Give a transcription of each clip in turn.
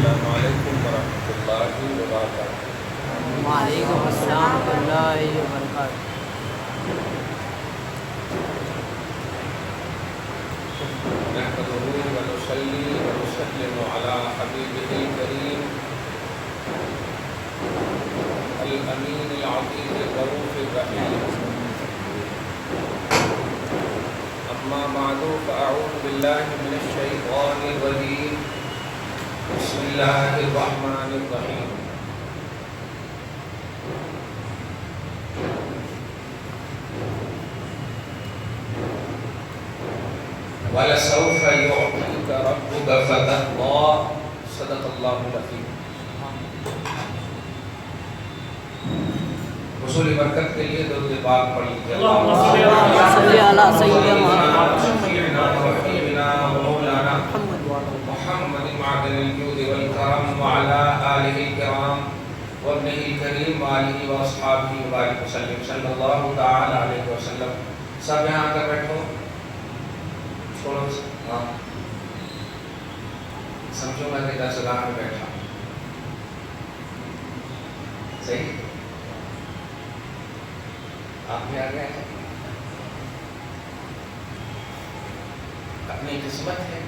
السلام علیکم ورحمۃ اللہ وبرکاتہ۔ وعلیکم السلام ورحمۃ اللہ وبرکاتہ۔ نحمده ونصلي ونسلم على حبيبه الكريم الأمين العظيم الرؤوف الرحيم، أما بعد فأعوذ بالله من الشيطان الرجيم، بسم الله الرحمن الرحيم۔ وَلَسَوْفَ يُعْطِيكَ رَبُّكَ فَتَرْضَىٰ، صدق اللہ العظیم۔ حصول برکت کے لیے درود پاک پڑھ لیجیے۔ اللہم صلی علی سیدنا شفیعنا وحبیبنا ومولانا محمد معدن الجود والکرم وعلى آلہ الکرام وابنہ الکریم وآلہ واصحابہ وبارک وسلم صلی اللہ تعالی علیہ وسلم۔ سب یہاں آ کر بیٹھو، چھوڑو سمجھو میں نے درس گاہ میں بیٹھا، صحیح آپ بھی آ گئے ہیں۔ اپنی قسمت ہے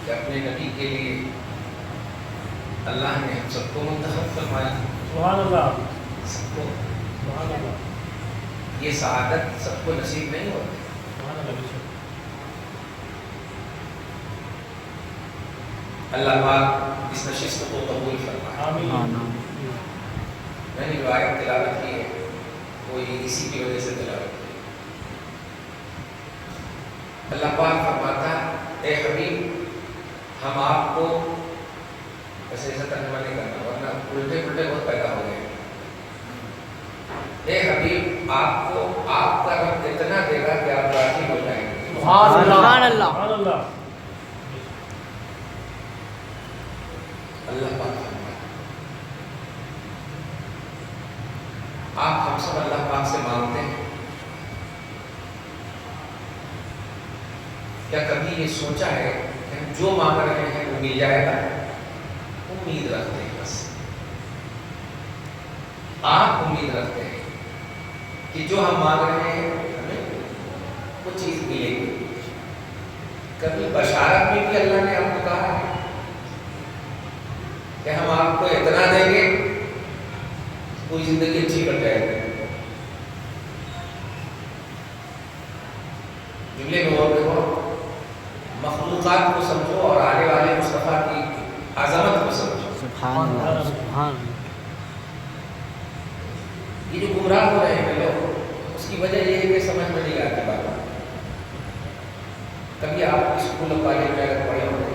کہ اپنے نبی کے لیے اللہ نے ہم سب کو منتخب فرمایا۔ سبحان اللہ، سب کو سبحان اللہ، یہ سعادت سب کو نصیب نہیں ہوتی۔ سبحان اللہ، بے شک۔ اللہ پاک اس نشست کو قبول فرمائے۔ آمین۔ میں نے روایت تلاوت کی ہے، وہ اسی کی وجہ سے تلاوت کی۔ اللہ پاک فرماتا ہے اے حبیب، ہم آپ کو ایسے ترجمہ نہیں کرنا ورنہ الٹے پلٹے بہت پیدا ہو گئے۔ اے حبیب، آپ کو آپ کا رب اتنا دے گا کہ آپ راضی ہو جائیں گے۔ سبحان اللہ۔ سبحان اللہ۔ اللہ پاک فرماتا ہے آپ ہم سب اللہ پاک سے مانگتے ہیں، کیا کبھی یہ سوچا ہے کہ ہم جو مانگ رہے ہیں وہ مل جائے گا؟ امید رکھتے ہیں، بس آپ امید رکھتے ہیں کہ جو ہم مانگ رہے ہیں ہمیں وہ چیز ملے گی۔ کبھی بشارت میں بھی اللہ نے آپ کو کہا ہے کہ ہم آپ کو اتنا دیں گے پوری زندگی اچھی کٹ جائے گی۔ جملے میں اور دیکھو، مخلوقات کو سمجھو اور آنے والے مصطفیٰ کی عظمت کو سمجھو۔ سبحان اللہ، سبحان اللہ۔ یہ جو گمراہ ہو رہے ہیں لوگ، اس کی وجہ یہ ہے کہ سمجھ میں نہیں آتی بات۔ کبھی آپ اسکول کالج میں اگر پڑھے ہوتے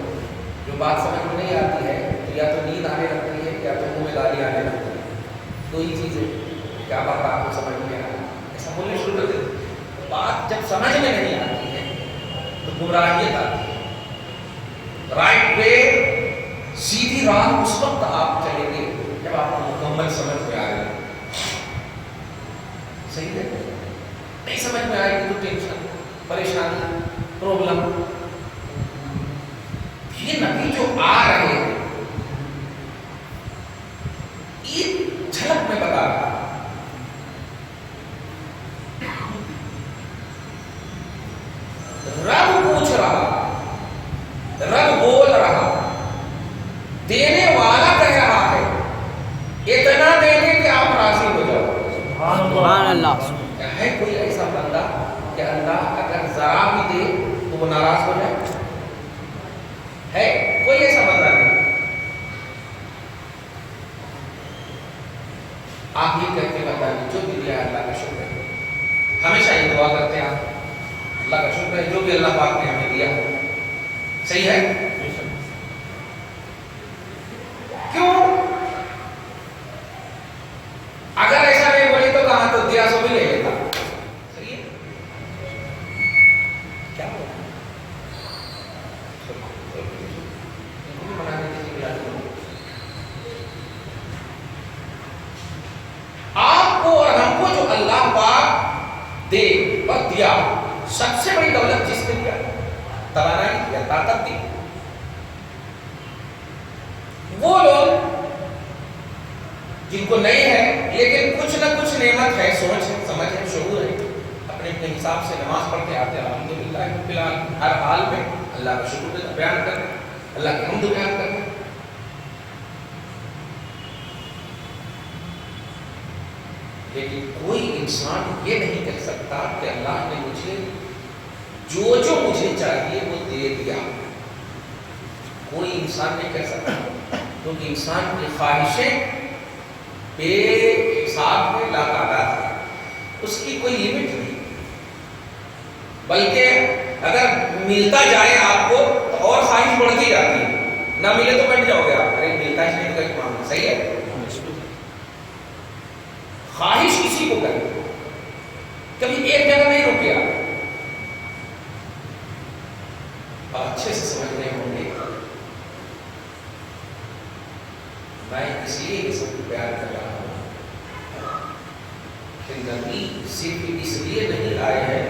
جو بات سمجھ میں نہیں آتی ہے تو یا تو نیند آنے لگتی ہے یا تو منہ میں گالی آنے لگتی ہے۔ دو ہی چیزیں کیا بات آپ کو سمجھ میں آ رہی، ایسا بولنے شروع کر دیتے۔ بات جب سمجھ میں نہیں آتی ہے تو گمراہیت آتی ہے۔ رائٹ وے، سیدھی راہ اس وقت آپ چلیں گے جب آپ کو مکمل سمجھ میں آئے گی۔ صحیح ہے؟ نہیں سمجھ میں آئے گی تو ٹینشن، پریشانی، پرابلم۔ یہ نبی جو آ رہے ہیں ایک جھلک میں بتا رہا، رب پوچھ رہا، رب بول رہا، دینے والا کہہ رہا ہے اتنا دے دے کہ آپ راضی ہو جاؤ۔ سبحان اللہ۔ کیا ہے کوئی ایسا بندہ کہ اللہ اگر ذرا بھی دے تو وہ ناراض ہو جائے؟ ہے کوئی ایسا بندہ نہیں۔ آپ یہ کہہ کے بتائیے جو بھی دیا اللہ کا شکر ہے۔ ہمیشہ یہ دعا کرتے ہیں آپ، اللہ کا شکر ہے جو بھی اللہ پاک نے ہمیں دیا۔ صحیح ہے؟ کیوں؟ اگر ایسا نہیں بولی تو کہاں تو دیا سو بھی لے لیتا۔ صحیح ہے؟ کیا ہوا؟ آپ کو اور ہم کو جو اللہ پاک دے اور دیا، سب سے بڑی دولت جس نے دیا، توانائی دیا، طاقت دی، وہ لوگ جن کو نہیں ہے لیکن کچھ نہ کچھ نعمت ہے، سوچ ہے، سمجھ ہے، شعور ہے، اپنے اپنے حساب سے نماز پڑھ کے آتے ہیں، الحمدللہ فی الحال ہر حال میں اللہ کا شکر بیان کریں، اللہ کی حمد بیان کریں. لیکن کوئی انسان یہ نہیں کہہ سکتا کہ اللہ نے مجھے جو جو مجھے چاہیے وہ دے دیا. کوئی انسان نہیں کہہ سکتا، کیونکہ انسان کی خواہشیں بے حساب میں لاتعداد ہے، اس کی کوئی لمٹ نہیں. بلکہ اگر ملتا جائے آپ کو تو اور خواہش بڑھتی جاتی ہے، نہ ملے تو بیٹھ جاؤ گے آپ، ارے ملتا ہی نہیں تو معاملہ صحیح ہے. خواہش کسی کو کرے، کبھی ایک جگہ نہیں رکے آپ. اچھے سے سمجھنے ہوں گے. میں اس لیے یہ سب بیان کر رہا ہوں کہ نبی صرف اس لیے نہیں آئے ہیں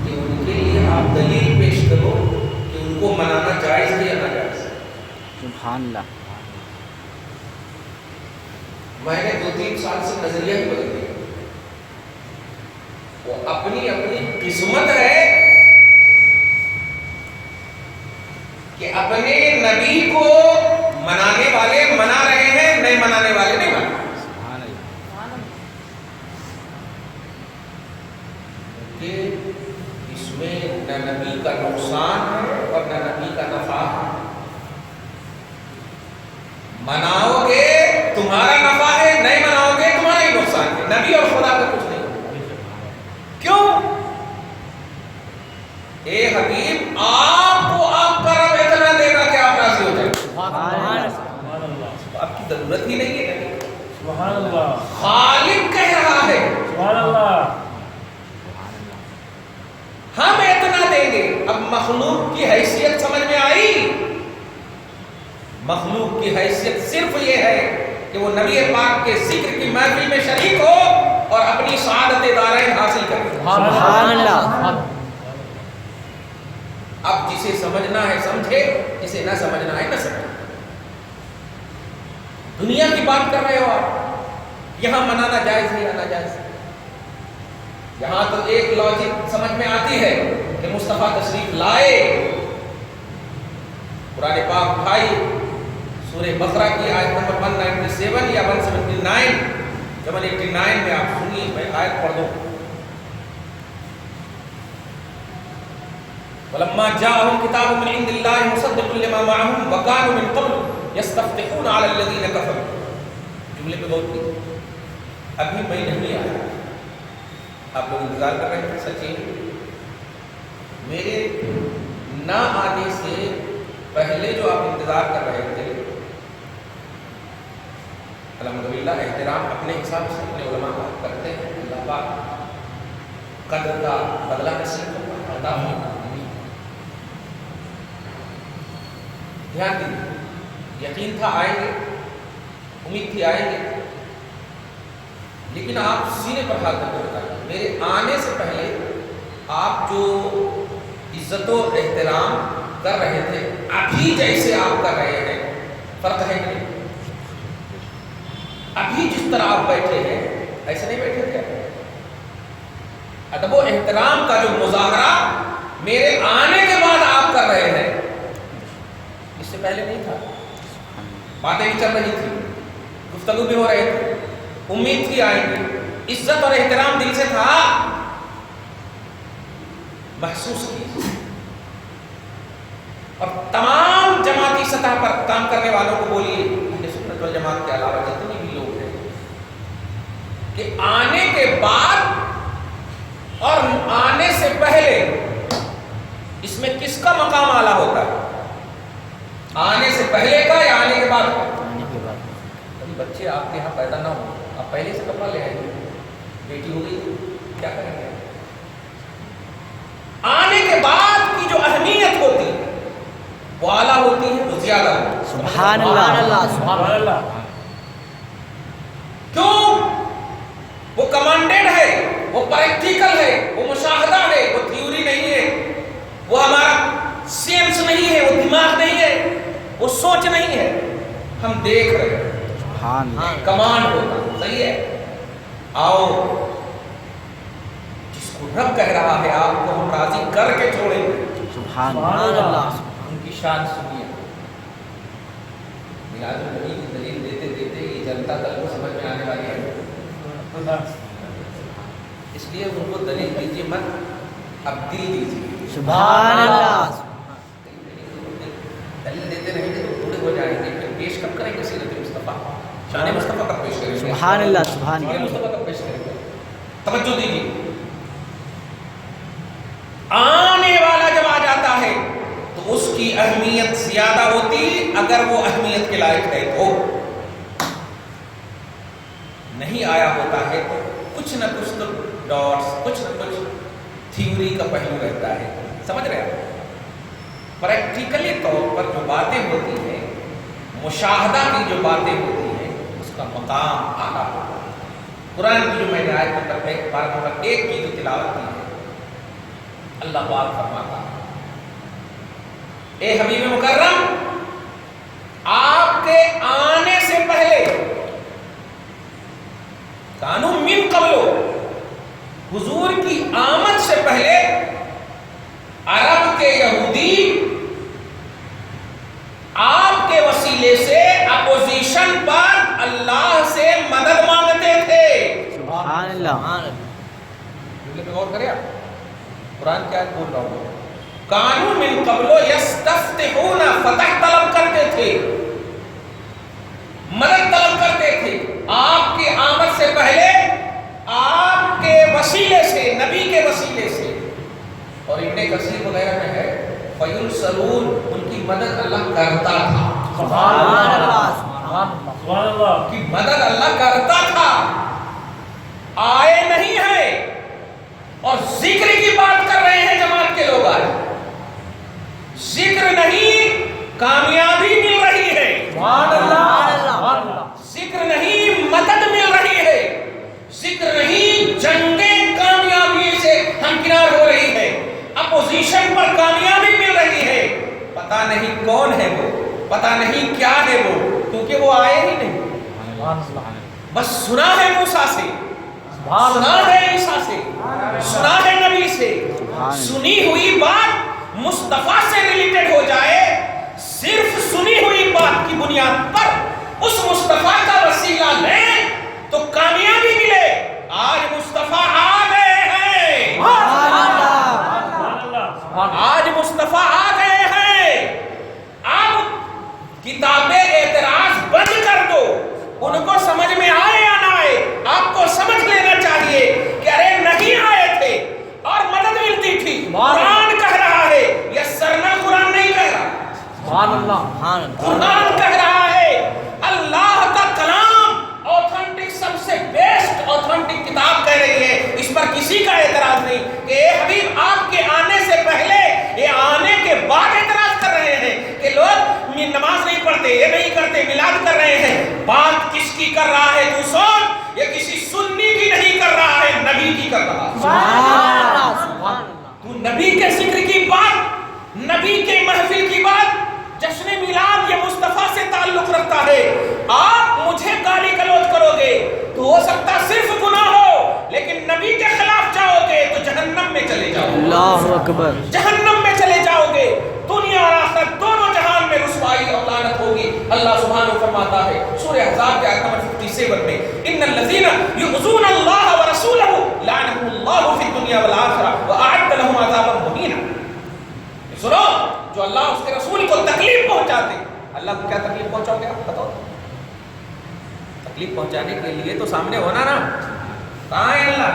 کہ ان کے لیے آپ دلیل پیش کرو کہ ان کو منانا جائز ہے یا ناجائز ہے. سبحان اللہ. میں نے 2-3 سال سے نظریہ ہی بدل دیا. وہ اپنی اپنی قسمت ہے کہ اپنے نبی کو منانے والے منا رہے ہیں، نہیں منانے والے نہیں منا. کہ اس میں نہ نبی کا نقصان ہے اور نہ نبی کا نفع ہے. مناؤ گے تمہارا نفع ہے، نہیں مناؤ گے تمہارا ہی نقصان ہے. نبی اور خدا کا کچھ نہیں. کیوں؟ اے حبیب، آپ کو آپ کا رب اتنا دے گا کہ آپ راضی ہو جائیں. سبحان اللہ. آپ کی ضرورت ہی نہیں ہے. سبحان اللہ. خالق کہہ رہا ہے سبحان اللہ. ہم اتنا دیں گے. اب مخلوق کی حیثیت سمجھ میں آئی؟ مخلوق کی حیثیت صرف یہ ہے کہ وہ نبی پاک کے ذکر کی محفل میں شریک ہو اور اپنی سعادت دارین حاصل کرے. سبحان اللہ. اب جسے سمجھنا ہے سمجھے، جسے نہ سمجھنا ہے نہ سمجھے. دنیا کی بات کر رہے ہو آپ، یہاں منانا جائز ہے یا ناجائز ہے؟ یہاں تو ایک لاجک سمجھ میں آتی ہے کہ مصطفیٰ تشریف لائے، قرآن پاک اٹھائی، سورہ بقرہ کی آیت نمبر 197 یا 179 یا 189 میں آپ سنیے، میں آیت پڑھ دوں. وَلَمَّا جَاءَهُمْ كِتَابٌ مِّنْ عِندِ اللَّهِ مُصَدِّقٌ لِّمَا مَعَهُمْ وَكَانُوا مِن قَبْلُ يَسْتَفْتِحُونَ عَلَى الَّذِينَ كَفَرُوا. جملے پہ غور کیجیے. ابھی میں نہیں آیا، آپ لوگ انتظار کر رہے ہیں. سچی میرے نہ آنے سے پہلے جو آپ انتظار کر رہے تھے، الحمدللہ احترام اپنے حساب سے اپنے علماء کا کرتے ہیں. اللہ پاک قدر کا بدلہ نصیب عطا فرمائے. دھیان دیجیے، یقین تھا آئیں گے، امید تھی آئیں گے، لیکن آپ سینے پر ہاتھ رکھ کے بتائیے میرے آنے سے پہلے آپ جو عزت و احترام کر رہے تھے ابھی جیسے آپ کر رہے ہیں فرق ہے کہ نہیں؟ ابھی جس طرح آپ بیٹھے ہیں ایسے نہیں بیٹھے تھے. ادب و احترام کا جو مظاہرہ میرے آنے کے بعد آپ کر رہے ہیں، اس سے پہلے نہیں تھا. باتیں بھی چل رہی تھی، گفتگو بھی ہو رہے تھے، امید تھی آئیں گے، عزت اور احترام دل سے تھا، محسوس کی. اور تمام جماعتی سطح پر کام کرنے والوں کو بولیے، اہل سنت والجماعت کے علاوہ جتنے بھی لوگ ہیں، کہ آنے کے بعد اور آنے سے پہلے اس میں کس کا مقام اعلیٰ ہوتا ہے؟ آنے سے پہلے کا یا آنے کے بعد؟ ابھی بچے آپ کے یہاں پیدا نہ ہو، آپ پہلے سے کپڑا لے آئیں گے، بیٹی ہو گئی کیا کریں گے؟ آنے کے بعد کی جو اہمیت ہوتی ہے وہ اعلیٰ ہوتی ہے، وہ زیادہ ہوتی ہے. سبحان اللہ. سبحان اللہ. کیوں؟ وہ کمانڈیڈ ہے، وہ پریکٹیکل ہے، وہ مشاہدہ ہے، وہ تھیوری نہیں ہے، وہ ہمارا سینس نہیں ہے، وہ دماغ نہیں ہے، وہ سوچ نہیں ہے. ہم دیکھ رہے ہیں، سبحان اللہ کمانڈ ہوتا، صحیح ہے، آؤ جس کو رب کہہ رہا ہے آپ کو ہم راضی کر کے چھوڑیں گے، سبحان سبحان اللہ اللہ۔ ان کی شان سنیے۔ میلاد النبی کی دلیل دیتے دیتے یہ جنتا دل کو سمجھ میں آنے والی ہے، اس لیے ان کو دلیل دیجیے مت، اب دل دیجیے۔ سبحان اللہ دلیل دیتے رہیں گے تو بوڑھے ہو جائیں گے، پھر پیش کب کریں گے سیرت مصطفیٰ، شان مصطفیٰ کب پیش کریں گے؟ سبحان اللہ سبحان شان اللہ مصطفیٰ کب پیش کریں گے؟ توجہ دیجیے، آنے والا جب آ جاتا ہے تو اس کی اہمیت زیادہ ہوتی اگر وہ اہمیت کے لائق ہے، تو نہیں آیا ہوتا ہے تو کچھ نہ کچھ تو ڈاٹس، کچھ نہ کچھ تھیوری کا پہلو رہتا ہے، سمجھ رہے ہیں؟ پریکٹیکلی طور پر جو باتیں ہوتی ہیں، مشاہدہ کی جو باتیں ہوتی ہیں، اس کا مقام اعلیٰ ہوتا ہے۔ قرآن کی جو میں نے آیت نمبر 1 کی جو تلاوت کی ہے، اللہ پاک فرماتا ہے، اے حبیب مکرم، آپ کے آنے سے پہلے کانو من قبلو، حضور کی آمد سے پہلے عرب کے یہودی آپ کے وسیلے سے اپوزیشن پر اللہ سے مدد مانگتے تھے۔ سبحان اللہ جملے پہ غور کریں آپ، قرآن کی آیت بول رہا ہوں، کانو من قبلو یستفتحون، فتح طلب کرتے تھے، مدد طلب کرتے تھے آپ کی آمد سے پہلے، آپ کے وسیلے سے، نبی کے وسیلے سے۔ اور ابن کثیر وغیرہ میں ہے فَيُنْصَرُونَ، ان کی مدد اللہ کرتا تھا، سبحان اللہ سبحان اللہ کی مدد اللہ کرتا تھا، آئے نہیں ہے۔ اور ذکر کی بات کر رہے ہیں جماعت کے لوگ، آئے ذکر نہیں، کامیابی مل رہی ہے، سبحان اللہ ذکر نہیں، مدد مل رہی ہے، ذکر نہیں، جنگیں کامیابی سے ہمکنار ہو رہی ہے، اپوزیشن پر کامیابی مل رہی ہے۔ پتہ نہیں کون ہے وہ، پتہ نہیں کیا ہے وہ، کیونکہ وہ آئے ہی نہیں، بس سنا ہے موسیٰ سے، سنا ہے عیسیٰ سے، سنا ہے نبی سے، سنی ہوئی بات مصطفیٰ سے ریلیٹڈ ہو جائے، صرف سنی ہوئی بات کی بنیاد پر اس مصطفیٰ کا وسیلہ لیں تو کامیابی ملے۔ آج مصطفیٰ آ گئے ہیں، آج مصطفیٰ آ گئے ہیں، اب کتابیں اعتراض بند کر دو، ان کو سمجھ میں آئے یا نہ آئے، آپ کو سمجھ لینا چاہیے کہ ارے نہیں آئے تھے اور مدد ملتی تھی۔ قرآن کہہ رہا ہے، یسرنا، قرآن نہیں کہہ رہا، قرآن کہہ رہا ہے، اللہ کا کلام اوتھنٹک، سب سے بیسٹ اوتھنٹک کتاب کہہ رہی ہے، اس پر کسی کا اعتراض نہیں کہ اے حبیب آپ کے آنے سے پہلے، یہ آنے کے بعد اعتراض کر رہے ہیں کہ لوگ نماز نہیں پڑھتے، یہ نہیں کرتے، میلاد کر رہے ہیں۔ بات کس کی کر رہا ہے تو سن، یہ کسی سنی کی نہیں کر رہا ہے، نبی کی کر رہا ہے۔ تو نبی کے ذکر کی بات، نبی کے محفل کی بات، جشن میلاد یہ مصطفیٰ سے تعلق رکھتا ہے۔ آپ مجھے گالی گلوچ کرو گے تو ہو سکتا صرف گناہ ہو، لیکن نبی کے خلاف جاؤ گے تو جہنم میں چلے جاؤ گے، اللہ اکبر، جہنم میں چلے جاؤ گے، دنیا اور آخرت دونوں جہان میں رسوائی اور لعنت ہوگی۔ اللہ سبحانہ فرماتا ہے سورہ احزاب کے آیت نمبر 57 میں، ان الذین یؤذون اللہ ورسولہ لعنهم اللہ فی الدنیا والآخرہ واعد لهم عذابا مہینا۔ سنو، جو اللہ اس کے رسول کو تکلیف پہنچاتے، اللہ کو کیا تکلیف پہنچاؤ گے آپ بتاؤ؟ تکلیف پہنچانے کے لیے تو سامنے ہونا نا، کہاں ہے اللہ؟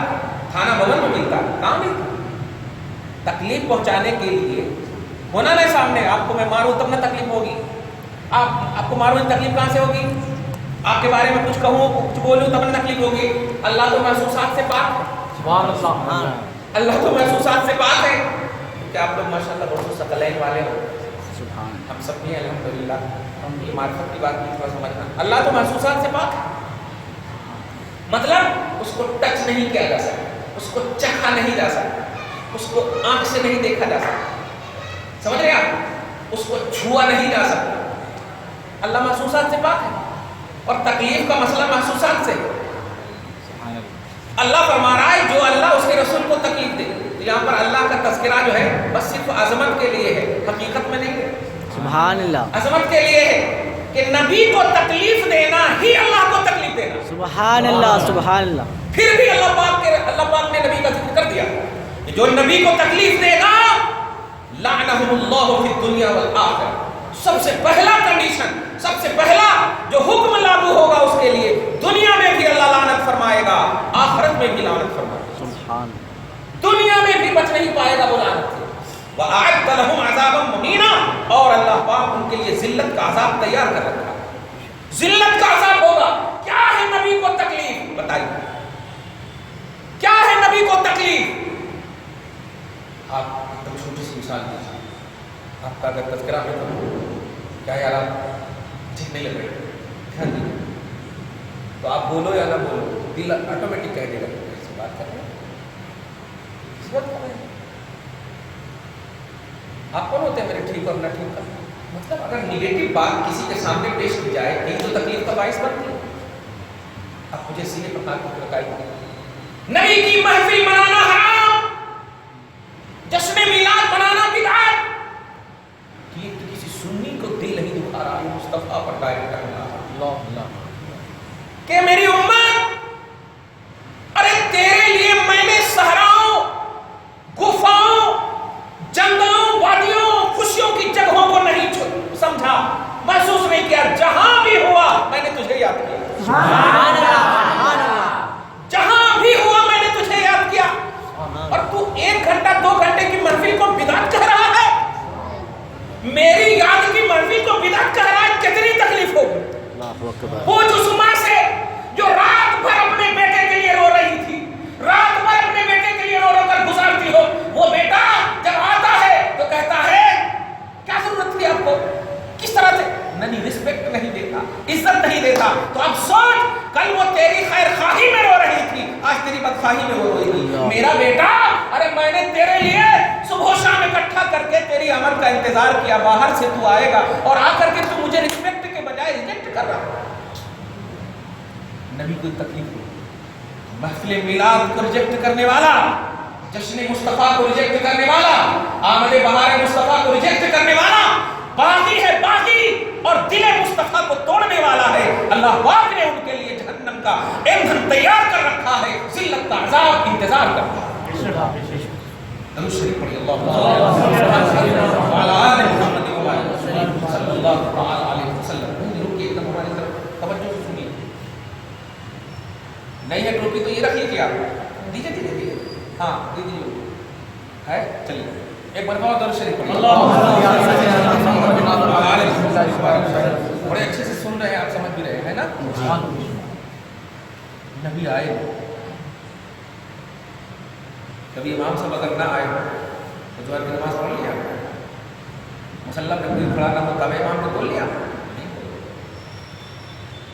تھانہ بھون میں ملتا، کہاں ملتا؟ تکلیف پہنچانے کے لیے ہونا نا سامنے، آپ کو میں ماروں تب نہ تکلیف ہوگی، آپ کو ماروں تکلیف کہاں سے ہوگی؟ آپ کے بارے میں کچھ کہوں، کچھ بولوں تب نہ تکلیف ہوگی۔ اللہ تو محسوسات سے پاک ہے، سبحان اللہ اللہ تو محسوسات سے پاک ہے، کہ آپ لوگ ماشاءاللہ بہت ثقلین والے ہو، سبحان ہم سب بھی الحمدللہ، ہم یہ معرفت کی بات نہیں تھوڑا سمجھنا، اللہ تو محسوسات سے پاک ہے، مطلب اس کو ٹچ نہیں کیا جا سکتا، اس کو چکھا نہیں جا سکتا، اس کو آنکھ سے نہیں دیکھا جا سکتا، سمجھ رہے آپ؟ اس کو چھوا نہیں جا سکتا، اللہ محسوسات سے پاک ہے اور تکلیف کا مسئلہ محسوسات سے اللہ فرما رہا ہے جو اللہ اس کے رسول کو تکلیف دے. یہاں پر اللہ کا تذکرہ جو ہے بس صرف عظمت کے لیے ہے, حقیقت میں نہیں ہے. سبحان اللہ. عظمت کے لیے ہے کہ نبی کو تکلیف دینا ہی اللہ کو تکلیف دینا. سبحان اللہ. سبحان اللہ. پھر بھی اللہ پاک نے نبی کا ذکر کر دیا کہ جو نبی کو تکلیف دے گا لعنہم اللہ فی الدنیا والآخرہ. سب سے پہلا کنڈیشن, سب سے پہلا جو حکم لاگو ہوگا اس کے لیے, دنیا میں بھی اللہ لعنت فرمائے گا, آخرت میں بھی لعنت فرمائے گا. سبحان. دنیا میں بھی بچ نہیں پائے گا وہ لعنت سے. وَأَعَدَّ لَهُمْ عَذَابًا مُهِينًا, اور اللہ پاک ان کے لیے ذلت کا عذاب تیار کر رکھا. ذلت کا عذاب ہوگا. کیا ہے نبی کو تکلیف بتائیے, کیا ہے نبی کو تکلیف؟ آپ ایک دم چھوٹی سی مثال دیجیے. آپ کا اگر تذکرہ ہے تو کیا یار آپ ٹھیک نہیں لگ رہے, دھیان دیجیے, تو آپ بولو یا نہ بولو دل آٹومیٹک کہہ دے گا کس بات کر رہے ہیں, کس بات کر رہے ہیں. آپ کون ہوتے ہیں میرے ٹھیک اور نہ ٹھیک کا؟ مطلب اگر نیگیٹو بات کسی کے سامنے پیش کی جائے یہی تو تکلیف کا باعث بنتی ہے. آپ مجھے سینے پر ہاتھ رکھائی ہوئی. نبی کی محفل منانا حرام, جشن میلاد منانا بدعت. یہ تو کسی سنی کو دل نہیں دکھا رہا ہے مصطفیٰ پر ڈائریکٹ کرنا. اللہ اللہ کہ میری امت, ارے تیرے لیے میں نے صحراؤں, گفاؤں, جنگلوں, وادیوں, خوشیوں کی جگہوں کو نہیں سمجھا, محسوس نہیں کیا. جہاں بھی ہوا میں نے تجھے یاد کیا. سبحان اللہ. جہاں بھی ہوا میں نے تجھے یاد کیا. اور تو 1 گھنٹہ 2 گھنٹے کی محفل کو بدعت کہہ رہا ہے, میری یاد کی محفل کو بدعت کہہ رہا ہے. کتنی تکلیف ہوگی وہ جو ماں سے جو رات بھر اپنے بیٹے کے لیے رو رہی تھی, رات بھر اپنے بیٹے کے لیے رو رو کر گزارتی ہو, وہ بیٹا جب آتا ہے تو کہتا ہے کیا ضرورت تھی آپ کو, کس طرح سے نہیں رسپیکٹ نہیں دیتا, عزت نہیں دیتا. تو اب سوچ, کل وہ تیری خیر خواہی میں رو رہی تھی, آج تیری بدخواہی میں وہ روئے گی. میرا بیٹا, ارے میں نے تیرے لیے صبح و شام اکٹھا کر کے تیری امر کا انتظار کیا, باہر سے تو آئے گا اور آ کر کے تو مجھے رسپیکٹ کے بجائے ریجیکٹ کر رہا. نبی کو تکلیف ہوئی. محفل میلاد کو ریجیکٹ کرنے والا, جشن مصطفیٰ کو ریجیکٹ کرنے والا, آمد بہار مصطفیٰ کو ریجیکٹ کرنے والا باغی ہے, باغی, اور دل مصطفیٰ کو توڑنے والا ہے. اللہ پاک نے ان کے لیے جہنم کا ایندھن تیار کر رکھا ہے, ذلت کا عذاب انتظار کر رہا ہے. درود شریف پڑھیے. اللہ علیہ وسلم. رکیے ایک دم ہماری طرف توجہ سے سنیے. نہیں ہے ٹوپی تو یہ رکھیے کیا دیجیے دیجیے. ہاں دیجیے ہے. چلیے ایک مرتبہ درود شریف پڑھیے. بڑے اچھے سے سن رہے ہیں, آپ سمجھ بھی رہے ہیں نا. نبی آئے, کبھی امام صاحب اگر نہ آئے تو جو کی نماز پڑھ لیا, مسلح میں کوئی کھڑا نہ ہو تب امام نے بول لیا.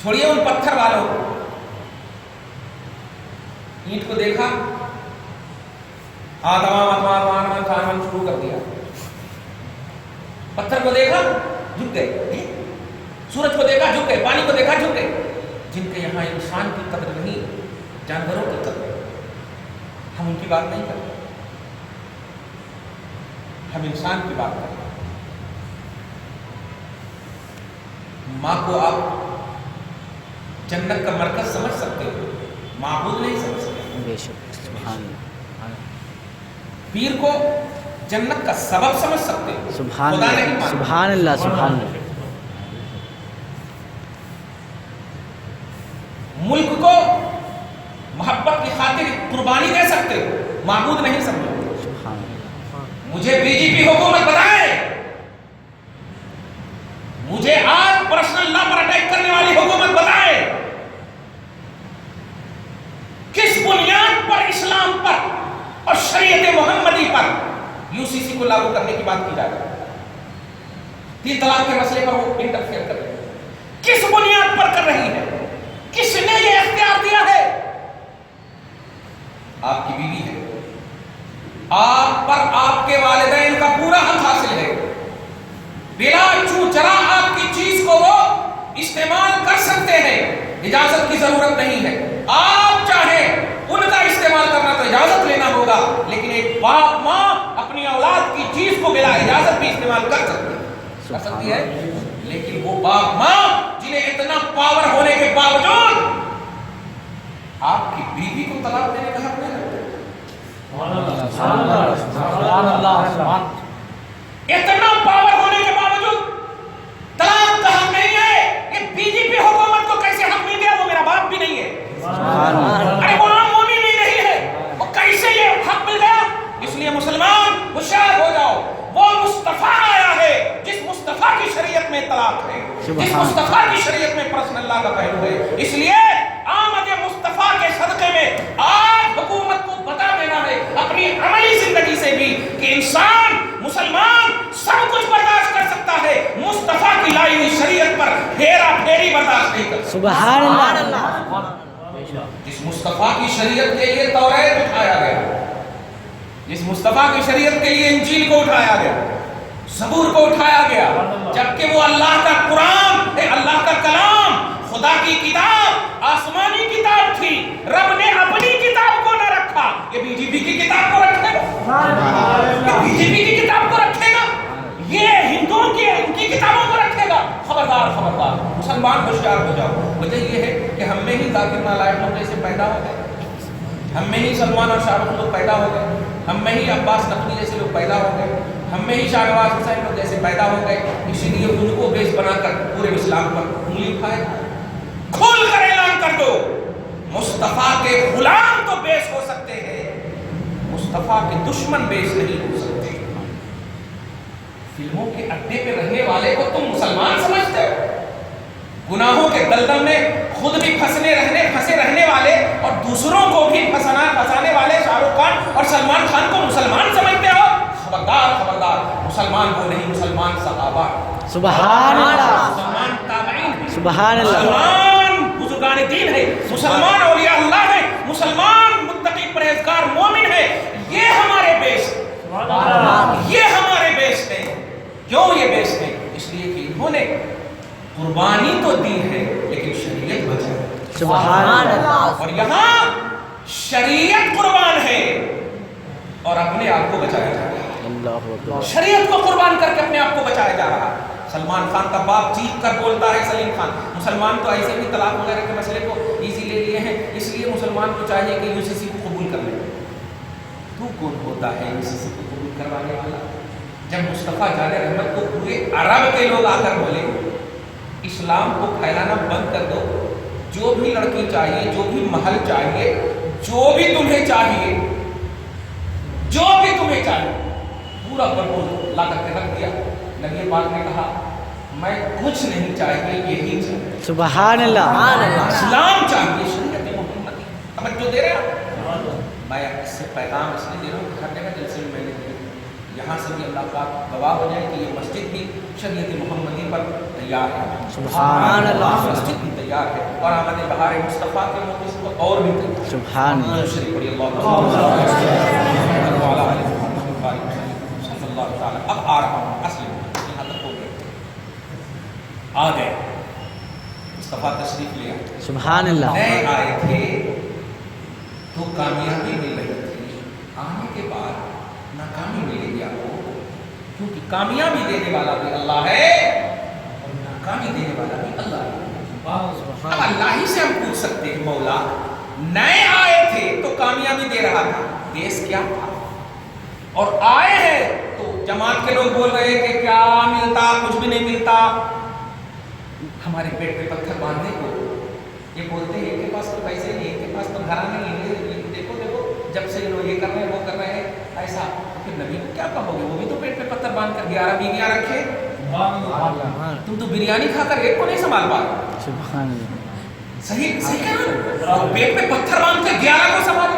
چھوڑیے ان پتھر والوں کو, اینٹ کو دیکھا, آدمان شروع کر دیا. پتھر کو دیکھا جھک گئے, سورج کو دیکھا جھک گئے, پانی کو دیکھا جھک گئے. جن کے یہاں انسان کی قدر نہیں, جانوروں کی قدر, ہم ان کی بات نہیں کرتے, ہم انسان کی بات کرتے. ماں کو آپ جنت کا مرکز سمجھ سکتے ہو, معبود نہیں سمجھ سکتے. بے شک. سبحان اللہ. پیر کو جنت کا سبب سمجھ سکتے ہو, سبحان خدا نہیں اللہ. مانتے. سبحان اللہ. سبحان اللہ. ملک کو محبت کی خاطر قربانی دے سکتے ہو, معبود نہیں سمجھو. سبحان اللہ. مجھے بی جے پی حکومت بتائے, مجھے آج پرسنل لا پر اٹیک کرنے والی حکومت بتائے, کس بنیاد پر اسلام پر اور شریعت محمدی پر UCC کو لاگو کرنے کی بات کی جائے گی. 3 طلاق کے مسئلے پر وہ انٹرفیئر کر رہے ہیں, کس بنیاد پر کر رہی ہے, کس نے یہ اختیار دیا ہے؟ آپ کی بیوی ہے, آپ پر آپ کے والدین کا پورا حق حاصل ہے, بلا چو چرا آپ کی چیز کو وہ استعمال کر سکتے ہیں، اجازت کی ضرورت نہیں ہے. آپ چاہیں ان کا استعمال کرنا تو اجازت لینا ہوگا، لیکن ایک باپ ماں اپنی اولاد کی چیز کو بلا اجازت بھی استعمال کر سکتی ہے. لیکن وہ باپ ماں جنہیں اتنا پاور ہونے کے باوجود آپ کی بیوی کو طلاق دینے کا حق نہیں رکھتے. اتنا پاور ہونے کے باوجود طلاق کا حق نہیں ہے. یہ بی جے پی حکومت کو کیسے حق مل گیا؟ وہ میرا باپ بھی نہیں ہے. ارے وہ عام مومن بھی نہیں ہے، وہ کیسے یہ حق مل گیا؟ اس لیے مسلمان ہوشیار ہو جاؤ. وہ مصطفیٰ آیا ہے جس مصطفیٰ کی شریعت میں طلاق ہے، جس مصطفیٰ کی شریعت میں پرسنل لا کا پہلو ہے. اس لیے آمد مصطفیٰ کے صدقے میں آج حکومت کو بتا دینا ہے اپنی عملی زندگی سے بھی کہ انسان مسلمان سب کچھ برداشت کر سکتا ہے، مصطفیٰ کی لائی ہوئی شریعت پر ہیرا پھیری برداشت نہیں کر سکتا. سبحان اللہ. جس مصطفیٰ کی شریعت کے لیے توریت اٹھایا گیا، جس مصطفیٰ کی شریعت کے لیے انجیل کو اٹھایا گیا، زبور کو اٹھایا گیا، جبکہ وہ اللہ کا قرآن ہے، اللہ کا کلام، خدا کی کتاب، آسمانی کتاب تھی. رب نے اپنی کتاب کو نہ رکھا، یہ بی جے پی کی کتاب کو رکھے گا، یہ بی جے پی کی کتاب کو رکھے گا، یہ ہندوؤں کی ان کی کتابوں کو رکھے گا. خبردار خبردار مسلمان ہوشیار ہو جاؤ. وجہ یہ ہے کہ ہم میں ہی ذاکر نالائق لوگ جیسے پیدا ہو گئے، ہم میں ہی سلمان اور شاہ رخ لوگ پیدا ہو گئے، ہم میں ہی عباس نقوی جیسے لوگ پیدا ہو گئے، ہم میں ہی شاہنواز حسین لوگ جیسے پیدا ہو گئے. اسی لیے ان کو بیس بنا کر پورے اسلام پر انگلی اٹھائے. کھول کر اعلان کر دو مصطفیٰ کے غلام تو بیس ہو سکتے ہیں، مصطفیٰ کے دشمن بیس نہیں ہو سکتے. فلموں کے اڈے پہ رہنے والے کو تم مسلمان سمجھتے ہو؟ گناہوں کے دلدل میں خود بھی پھنسے رہنے والے اور دوسروں کو بھی پھنسانے والے شاہ رخ خان اور سلمان خان کو مسلمان سمجھتے ہو؟ خبردار خبردار، مسلمان وہ نہیں، مسلمان صحابہ، سبحان اللہ، مسلمان تابعین، سبحان اللہ، مسلمان بزرگان دین ہے، مسلمان اولیاء اللہ ہے، مسلمان متقی پرہیزگار مومن ہے. یہ ہمارے بیس، یہ ہمارے بیس ہیں. کیوں یہ بیس ہیں؟ اس لیے کہ انہوں نے قربانی تو دی ہے لیکن شریعت بچائی. سبحان اللہ. اور یہاں شریعت قربان ہے اور اپنے آپ کو بچایا جا رہا ہے. شریعت کو قربان کر کے اپنے آپ کو بچایا جا رہا ہے. سلمان خان کا باپ چیخ کر بولتا ہے، سلیم خان، مسلمان تو ایسے بھی طلاق وغیرہ کے مسئلے کو ایزی لے لیے ہیں، اس لیے مسلمان کو چاہیے کہ UCC کو قبول کر لے. تو کون ہوتا ہے UCC کو قبول کروانے والا؟ جب مصطفیٰ جان رحمت کو پورے عرب کے لوگ آ کر بولے اسلام کو پھیلانا بند کر دو، جو بھی لڑکی چاہیے، جو بھی محل چاہیے، جو بھی تمہیں چاہیے، جو بھی تمہیں چاہیے، پورا پرپوز لا کر کے رکھ دیا. نبی پاک نے کہا میں کچھ نہیں چاہیے، یہی چاہیے، سبحان اللہ، اسلام چاہیے، شریعت محمدی. توجہ دے رہے ہیں؟ میں اس سے پیغام اس لیے دے رہا ہوں کہ ہر جگہ جلسے میں نے دیا، یہاں سے بھی اللہ پاک گواہ ہو جائے کہ یہ مسجد بھی شریعت محمدی پر تیار ہے. سبحان اللہ، مسجد بھی تیار ہے اور آمد بہار مصطفیٰ کے موقع سے اور بھی تیار. سبحان اللہ. شریف پڑھی اللہ صلی اللہ تعالی. اب آ رہا ہوں اصل یہاں تک ہو گئے، آ گئے مصطفیٰ تشریف لیا، سبحان اللہ. نئے آئے تھے تو کامیابی مل رہی تھی، آنے کے بعد ناکامی ملے گی آپ کو، کیونکہ کامیابی دینے والا بھی اللہ ہے اور ناکامی دینے والا بھی اللہ ہے. اب اللہ ہی سے ہم پوچھ سکتے ہیں مولا نئے آئے تھے تو کامیابی دے رہا تھا، دیس کیا تھا؟ اور آئے ہیں تو جماعت کے لوگ بول رہے ہیں کہ کیا ملتا، کچھ بھی نہیں ملتا. ہمارے پیٹ پہ پتھر باندھنے کو یہ بولتے ہیں ان کے پاس تو پیسے نہیں، ان کے پاس تو گھر نہیں، دیکھو دیکھو جب سے لوگ یہ کر رہے ہیں وہ کر رہے ہیں ایسا. پھر نبی کو کیا کہو گے؟ وہ بھی تو پیٹ پہ پتھر باندھ کر 11 بیویاں رکھے. تم تو بریانی کھا کر ایک کو نہیں سنبھال پا. سبحان اللہ. صحیح صحیح کہہ رہا ہوں. پیٹ پہ پتھر باندھ کے 11 کو سنبھالے،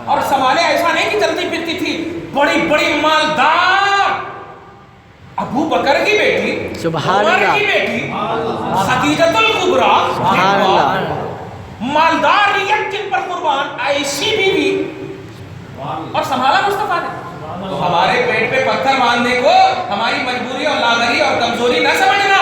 اور سنبھالے ایسا نہیں کہ چلتی پھرتی تھی، بڑی بڑی مالدار ابو بکر کی بیٹی، سبحان عمر اللہ، کی بیٹی خدیجۃ الکبریٰ، سبحان اللہ، مالدار نیت جن پر قربان، ایسی بیوی اور سنبھالا مصطفیٰ نے. تو ہمارے پیٹ پہ پتھر باندھنے کو ہماری مجبوری اور لادری اور کمزوری نہ سمجھنا،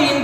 3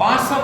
500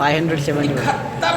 571 71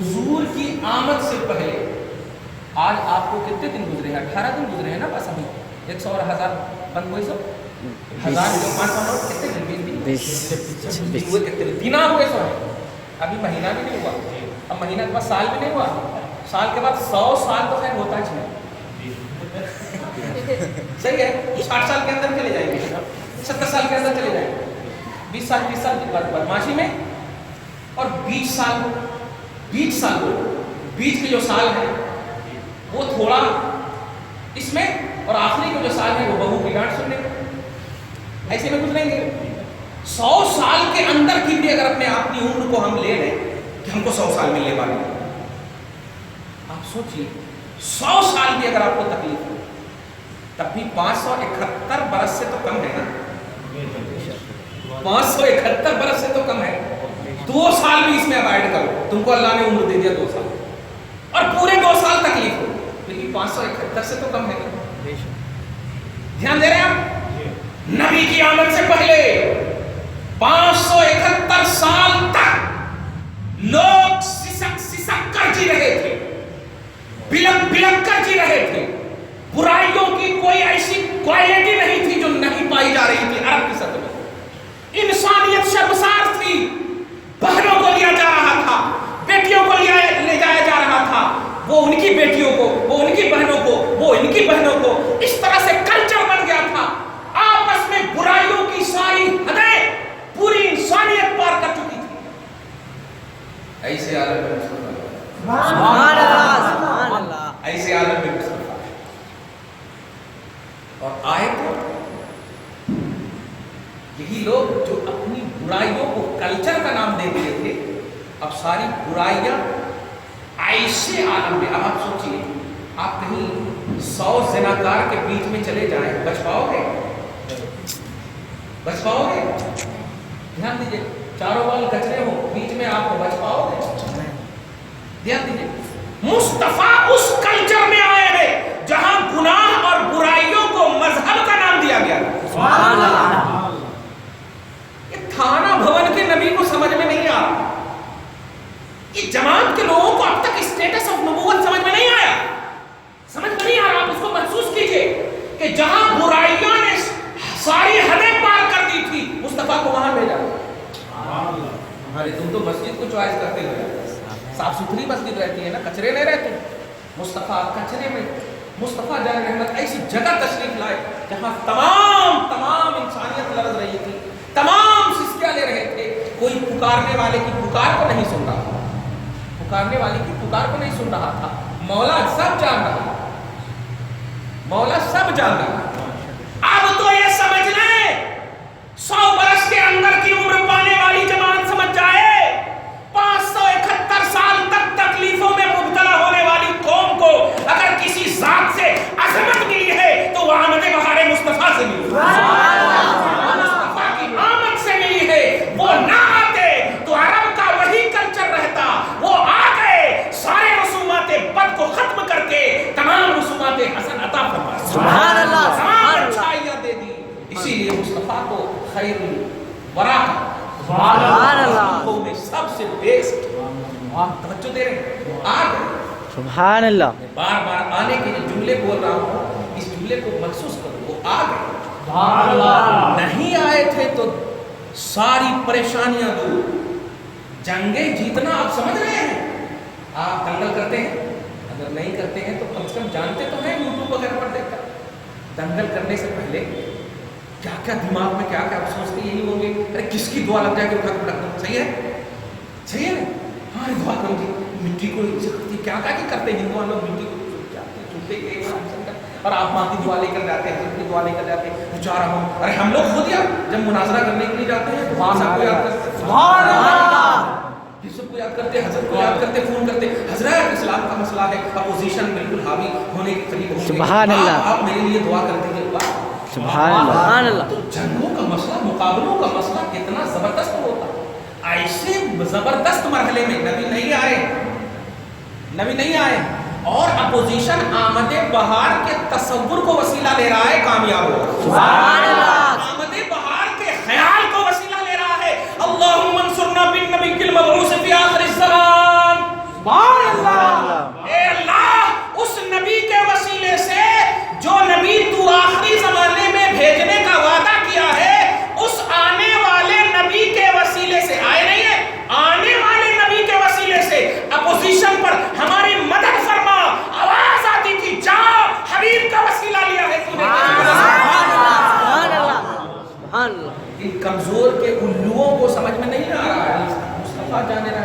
حضور کی آمد سے پہلے آج آپ کو کتنے دن گزرے ہیں؟ 18 دن گزرے ہیں نا بس ابھی 100 اور 1000 بند ہوئے سب 1000 جو 500 نوٹ کتنے دن 20 ہوئے کتنے دن ہوئے سو ابھی مہینہ بھی نہیں ہوا اب مہینہ کے بعد سال بھی نہیں ہوا سال کے بعد 100 سال تو خیر ہوتا ہے صحیح ہے 60 سال کے اندر چلے جائیں گے 70 سال کے اندر چلے جائیں گے 20 سال 30 سال کی بدماشی میں اور 20 سال بیچ کے جو سال ہے وہ تھوڑا اس میں اور آخری کو جو سال ہے وہ بہو کی ڈانٹ سننے ایسے میں گزریں گے 100 سال کے اندر کی بھی اگر اپنے آپ کی عمر کو ہم لے لیں کہ ہم کو 100 سال ملنے والے آپ سوچیے 100 سال بھی اگر آپ کو تکلیف ہو تب بھی 571 برس سے تو کم ہے نا 571 برس سے تو کم ہے 2 سال بھی اس میں ابائڈ کرو تم کو اللہ نے عمر دے دیا 2 سال اور پورے 2 سال تکلیف ہو لیکن 571 سے تو کم ہے دھیان دے رہے ہیں آپ نبی کی آمد سے پہلے 571 سال تک لوگ سسک کر جی رہے تھے بلک کر جی رہے تھے برائیوں کی کوئی ایسی کوالٹی نہیں تھی جو نہیں پائی جا رہی تھی عرب کی سطح میں انسانیت شرمسار تھی بہنوں کو لیا جا رہا تھا بیٹیوں کو لے جایا جا رہا تھا وہ ان کی بیٹیوں کو وہ ان کی بہنوں کو وہ ان کی بہنوں کو اس طرح سے کلچر بن گیا تھا آپس میں برائیوں کی ساری حدیں پوری انسانیت پار کر چکی تھی ایسے عالم میں سبحان اللہ ایسے عالم میں اور آئے تو یہی لوگ جو اپنی برائیوں کو کلچر کا نام دے دیے تھے اب ساری برائیاں ایسے عالم میں اب آپ سوچیے آپ کہیں 100 زناکار کے بیچ میں چلے جائیں بچ پاؤ گے دھیان دیجیے چاروں بال کچرے ہو بیچ میں آپ کو بچ پاؤ گے دھیان دیجیے مصطفیٰ اس کلچر میں آئے ہیں جہاں گناہ اور برائیوں کو مذہب کا نام دیا گیا سبحان اللہ یہ تھانہ بھون کے نبی کو سمجھ میں نہیں آ رہا یہ جماعت کے لوگوں کو اب تک اسٹیٹس آف نبوت سمجھ میں نہیں آیا سمجھ میں نہیں آ رہا آپ اس کو محسوس کیجئے کہ جہاں برائیوں نے ساری حدیں پار کر دی تھی مصطفیٰ کو وہاں بھیجا ارے تم تو مسجد کو چوائس کرتے ہو صاف ستھری مسجد رہتی ہے نا کچرے نہیں رہتے مصطفیٰ کچرے میں مصطفیٰ جان رحمت ایسی جگہ تشریف لائے جہاں تمام انسانیت لرز رہی تھی تمام سسکیاں لے رہے تھے کوئی پکارنے والے کی پکار کو نہیں سن رہا پکارنے والے کی پکار کو نہیں سن رہا تھا مولا سب جان رہا مولا سب جان رہا اب تو یہ سمجھ لیں 100 برس کے اندر کی عمر پانے والی جماعت سمجھ جائے 571 سال تک تکلیفوں میں مبتلا ہونے والی قوم کو اگر کسی ذات سے عظمت ملی ہے تو وہ آمد بہار مصطفیٰ سے ملی مصطفیٰ کی آمد سے ملی ہے وہ نہ آتے تو عرب کا وہی کلچر رہتا وہ آ گئے سارے رسومات بد کو ختم کر کے تمام رسومات حسن عطا فرما سبحان اللہ تمام اچھائیاں دے دی اسی لیے مصطفیٰ کو خیر الورا سبحان اللہ میں سب سے بیسٹ توجہ دے رہے ہیں آج سبحان اللہ بار بار آنے کے جو جملے بول رہا ہوں اس جملے کو محسوس کرو وہ آ گئے سبحان اللہ نہیں آئے تھے تو ساری پریشانیاں دور جنگیں جیتنا آپ سمجھ رہے ہیں آپ دنگل کرتے ہیں اگر نہیں کرتے ہیں تو کم سے کم جانتے تو ہیں یوٹیوب وغیرہ پر دیکھ کر دنگل کرنے سے پہلے کیا کیا دماغ میں کیا کیا آپ سوچتے یہی ہوں گے ارے کس کی دعا لگ جائے کہ اٹھا کے رکھ دوں صحیح ہے نا ہاں دعا کروں گی مٹی کو کیا کرتے ہندوان لوگ مٹی کو چھوٹے اور آپ ماں کی دعا لے کر جاتے ہیں حضرت کی دعا لے کر جاتے ہیں جا رہا ہوں ارے ہم لوگ خود یار جب مناظرہ کرنے کے لیے جاتے ہیں تو صاحب کو یاد کرتے سبحان اللہ یوسف کو یاد کرتے حضرت کو یاد کرتے فون کرتے حضرت اسلام کا مسئلہ ہے اپوزیشن بالکل حاوی ہونے کے قریب ہو سبحان اللہ آپ میرے لیے دعا کر دیجیے سبحان اللہ تو جنگوں کا مسئلہ مقابلوں کا مسئلہ کتنا زبردست ہوتا ایسے زبردست مرحلے میں نبی نہیں آئے اور اپوزیشن آمد بہار کے تصور کو وسیلہ لے رہا ہے کامیاب ہوگا سبحان اللہ آمد بہار کے خیال کو وسیلہ لے رہا ہے اللہم انصرنا بالنبی المبعوث فی آخر الزمان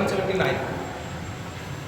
179,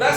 10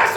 10